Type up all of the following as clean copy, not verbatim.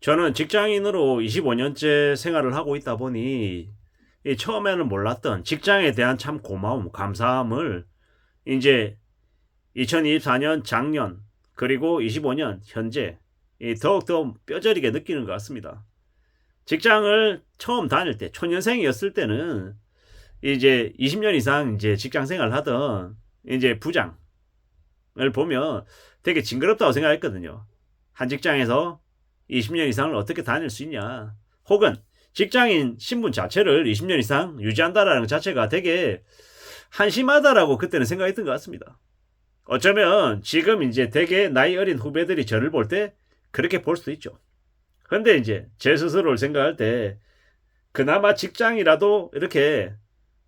저는 직장인으로 25년째 생활을 하고 있다 보니 이 처음에는 몰랐던 직장에 대한 참 고마움, 감사함을 이제 2024년 작년 그리고 25년 현재 더욱더 뼈저리게 느끼는 것 같습니다. 직장을 처음 다닐 때 초년생이었을 때는 이제 20년 이상 이제 직장 생활을 하던 이제 부장을 보면 되게 징그럽다고 생각했거든요. 한 직장에서 20년 이상을 어떻게 다닐 수 있냐. 혹은 직장인 신분 자체를 20년 이상 유지한다라는 것 자체가 되게 한심하다라고 그때는 생각했던 것 같습니다. 어쩌면 지금 이제 되게 나이 어린 후배들이 저를 볼 때 그렇게 볼 수도 있죠. 근데 이제 제 스스로를 생각할 때 그나마 직장이라도 이렇게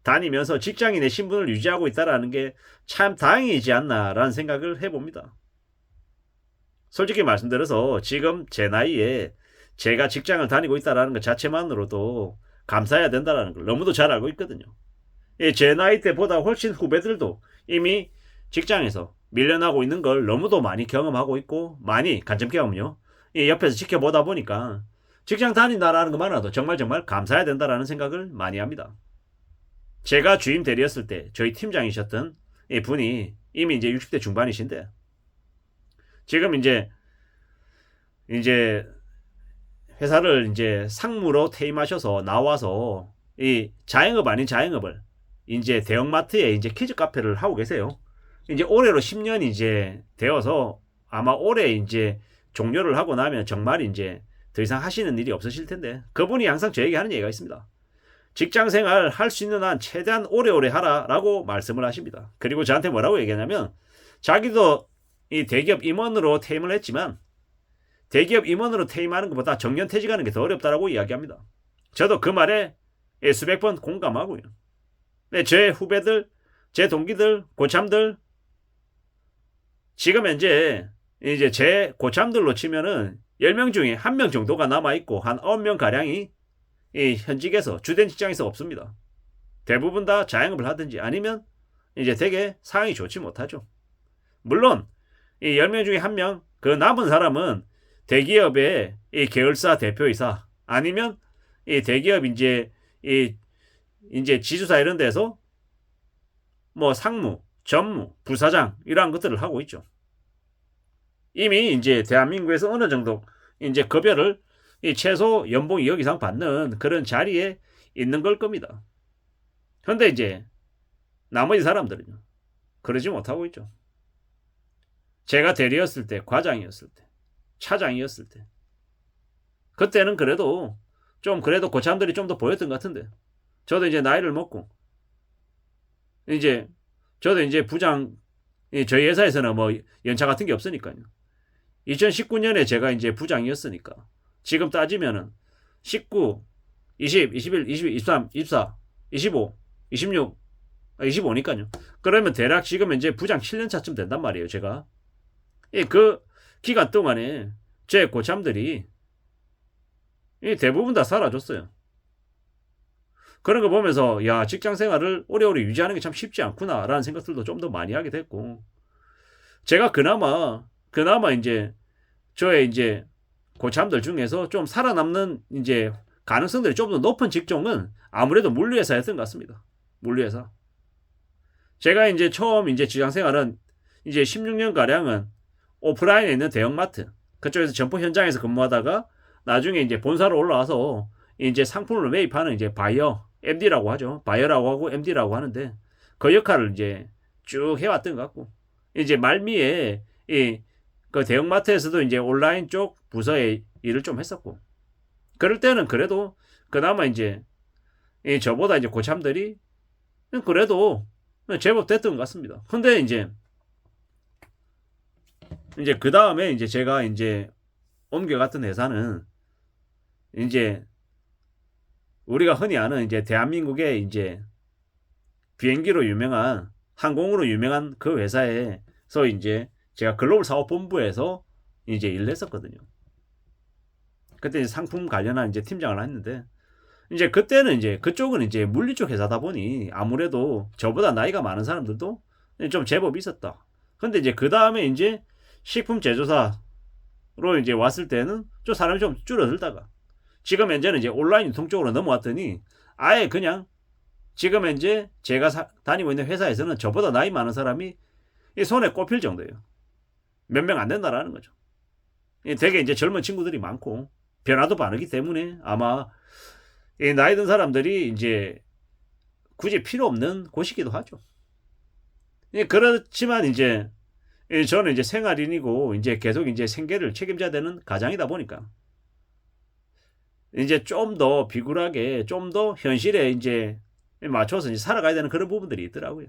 다니면서 직장인의 신분을 유지하고 있다라는 게 참 다행이지 않나라는 생각을 해봅니다. 솔직히 말씀드려서 지금 제 나이에 제가 직장을 다니고 있다는 것 자체만으로도 감사해야 된다는 걸 너무도 잘 알고 있거든요. 제 나이 때보다 훨씬 후배들도 이미 직장에서 밀려나고 있는 걸 너무도 많이 경험하고 있고, 많이 간접 경험요. 옆에서 지켜보다 보니까 직장 다닌다라는 것만으로도 정말 감사해야 된다라는 생각을 많이 합니다. 제가 주임 대리였을 때 저희 팀장이셨던 분이 이미 이제 60대 중반이신데, 지금 이제 회사를 이제 상무로 퇴임하셔서 나와서 이 자영업 아닌 자영업을 이제 대형마트에 이제 키즈 카페를 하고 계세요. 이제 올해로 10년 이제 되어서 아마 올해 이제 종료를 하고 나면 정말 이제 더 이상 하시는 일이 없으실 텐데, 그분이 항상 저에게 하는 얘기가 있습니다. 직장 생활 할 수 있는 한 최대한 오래오래 하라라고 말씀을 하십니다. 그리고 저한테 뭐라고 얘기하냐면, 자기도 이 대기업 임원으로 퇴임을 했지만 대기업 임원으로 퇴임하는 것보다 정년퇴직하는 게 더 어렵다라고 이야기합니다. 저도 그 말에 수백 번 공감하고요. 네, 제 후배들, 제 동기들, 고참들, 지금 현재 이제 제 고참들로 치면은 10명 중에 1명 정도가 남아있고 한 9명 가량이 이 현직에서 주된 직장에서 없습니다. 대부분 다 자영업을 하든지 아니면 이제 되게 상황이 좋지 못하죠. 물론 이 10명 중에 1명, 그 남은 사람은 대기업의 이 계열사 대표이사 아니면 이 대기업 이제 지주사 이런 데서 뭐 상무, 전무, 부사장 이러한 것들을 하고 있죠. 이미 이제 대한민국에서 어느 정도 이제 급여를 최소 연봉 2억 이상 받는 그런 자리에 있는 걸 겁니다. 그런데 이제 나머지 사람들은요, 그러지 못하고 있죠. 제가 대리였을 때, 과장이었을 때, 차장이었을 때, 그때는 그래도 고참들이 좀 더 보였던 것 같은데, 저도 이제 나이를 먹고 저도 이제 부장, 저희 회사에서는 뭐 연차 같은 게 없으니까요. 2019년에 제가 이제 부장이었으니까 지금 따지면은 19, 20, 21, 22, 23, 24, 25, 26, 25니까요. 그러면 대략 지금 이제 부장 7년 차쯤 된단 말이에요, 제가. 그 기간 동안에 제 고참들이 대부분 다 사라졌어요. 그런 거 보면서 야, 직장 생활을 오래오래 유지하는 게 참 쉽지 않구나라는 생각들도 좀 더 많이 하게 됐고, 제가 그나마 이제 저의 이제 고참들 중에서 좀 살아남는 이제 가능성들이 좀 더 높은 직종은 아무래도 물류회사였던 것 같습니다. 물류회사. 제가 이제 처음 이제 직장 생활은 이제 16년 가량은 오프라인에 있는 대형마트 그쪽에서 점포 현장에서 근무하다가 나중에 이제 본사로 올라와서 이제 상품을 매입하는 이제 바이어, MD라고 하죠. 바이어라고 하고 MD라고 하는데 그 역할을 이제 쭉 해왔던 것 같고, 이제 말미에 그 대형마트에서도 이제 온라인 쪽 부서에 일을 좀 했었고, 그럴 때는 그래도 그나마 이제 저보다 이제 고참들이 그래도 제법 됐던 것 같습니다. 근데 이제 그 다음에 이제 제가 이제 옮겨갔던 회사는 이제 우리가 흔히 아는 이제 대한민국의 이제 비행기로 유명한, 항공으로 유명한 그 회사에서 이제 제가 글로벌 사업본부에서 이제 일을 했었거든요. 그때 이제 상품 관련한 이제 팀장을 했는데, 이제 그때는 이제 그쪽은 이제 물리 쪽 회사다 보니 아무래도 저보다 나이가 많은 사람들도 좀 제법 있었다. 근데 이제 그 다음에 이제 식품 제조사 이제 왔을 때는 좀 사람이 좀 줄어들다가 지금 현재는 이제 온라인 유통 쪽으로 넘어왔더니 아예 그냥 지금 현재 제가 다니고 있는 회사에서는 저보다 나이 많은 사람이 손에 꼽힐 정도예요. 몇 명 안 된다라는 거죠. 되게 이제 젊은 친구들이 많고 변화도 빠르기 때문에 아마 나이 든 사람들이 이제 굳이 필요 없는 곳이기도 하죠. 그렇지만 이제 저는 이제 생활인이고 이제 계속 이제 생계를 책임져야 되는 가장이다 보니까 이제 좀 더 비굴하게 좀 더 현실에 이제 맞춰서 이제 살아가야 되는 그런 부분들이 있더라고요.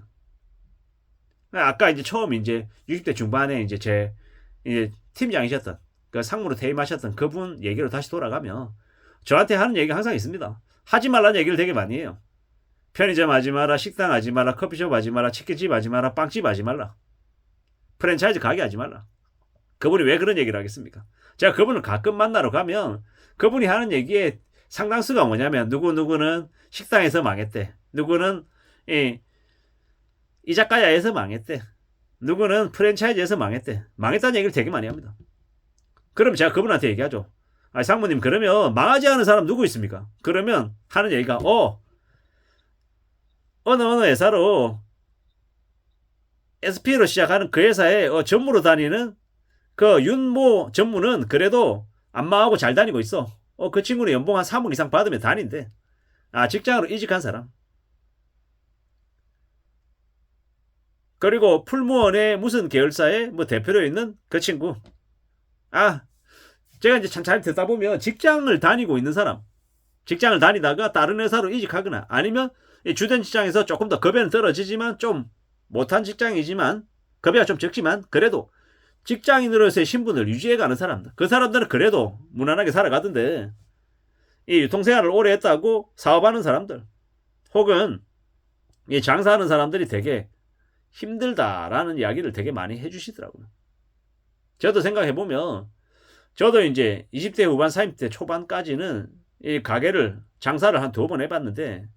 아까 이제 처음 이제 60대 중반에 이제 제 이제 팀장이셨던 그 상무로 퇴임하셨던 그분 얘기로 다시 돌아가면 저한테 하는 얘기가 항상 있습니다. 하지 말라는 얘기를 되게 많이 해요. 편의점 하지 마라, 식당 하지 마라, 커피숍 하지 마라, 치킨집 하지 마라, 빵집 하지 말라. 프랜차이즈 가게 하지 말라. 그분이 왜 그런 얘기를 하겠습니까? 제가 그분을 가끔 만나러 가면 그분이 하는 얘기에 상당수가 뭐냐면 누구는 식당에서 망했대. 누구는 이자카야에서 망했대. 누구는 프랜차이즈에서 망했대. 망했다는 얘기를 되게 많이 합니다. 그럼 제가 그분한테 얘기하죠. 상무님 그러면 망하지 않은 사람 누구 있습니까? 그러면 하는 얘기가 어느 회사로 SP로 시작하는 그 회사에 전무로 다니는 그 윤모 전무는 그래도 안 망하고 잘 다니고 있어. 그 친구는 연봉 한 3억 이상 받으면 다닌대. 직장으로 이직한 사람. 그리고 풀무원의 무슨 계열사의 뭐 대표로 있는 그 친구. 제가 이제 참 잘 듣다 보면 직장을 다니고 있는 사람. 직장을 다니다가 다른 회사로 이직하거나 아니면 주된 직장에서 조금 더 급여는 떨어지지만 좀 못한 직장이지만 급여가 좀 적지만 그래도 직장인으로서의 신분을 유지해가는 사람들. 그 사람들은 그래도 무난하게 살아가던데 이 유통생활을 오래 했다고 사업하는 사람들 혹은 이 장사하는 사람들이 되게 힘들다라는 이야기를 되게 많이 해주시더라고요. 저도 생각해보면 저도 이제 20대 후반 30대 초반까지는 이 가게를 장사를 한 2번 해봤는데